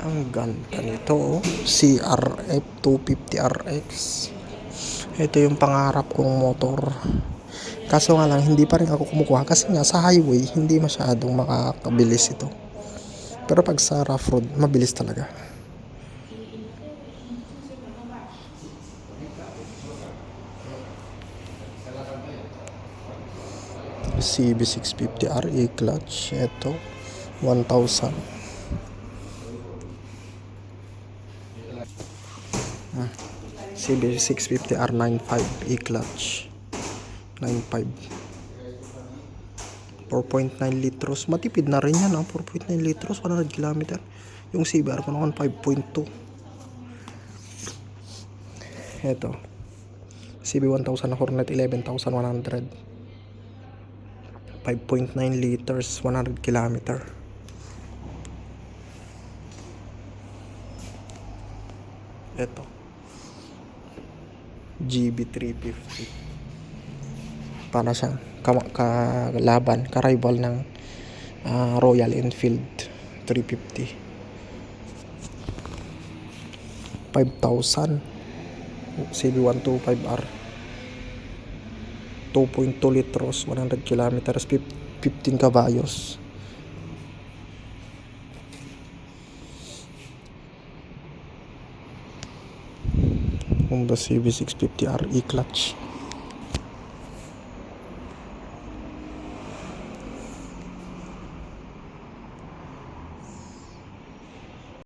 Ang ganda nito, oh. CRF 250RX. Ito yung pangarap kong motor. Kaso nga lang, hindi pa rin ako kumukuha kasi nga sa highway, hindi masyadong makakabilis ito. Pero pag sa rough road, mabilis talaga. CB650RE clutch. Ito, 1,000. CB650R95 E-clutch. 95. 4.9 litros. Matipid na rin yan, 4.9 litros, 100 km. Yung CBR ko naman 5.2. Ito, CB1000 na Hornet 11,100. 5.9 liters, 100 km. Ito, GB350. Para siyang kalaban, ka-rival ng Royal Enfield 350. 5,000 CB125R, 2.2 litros, 100 kilometers, 15 kabayos. Honda CB650R E-clutch.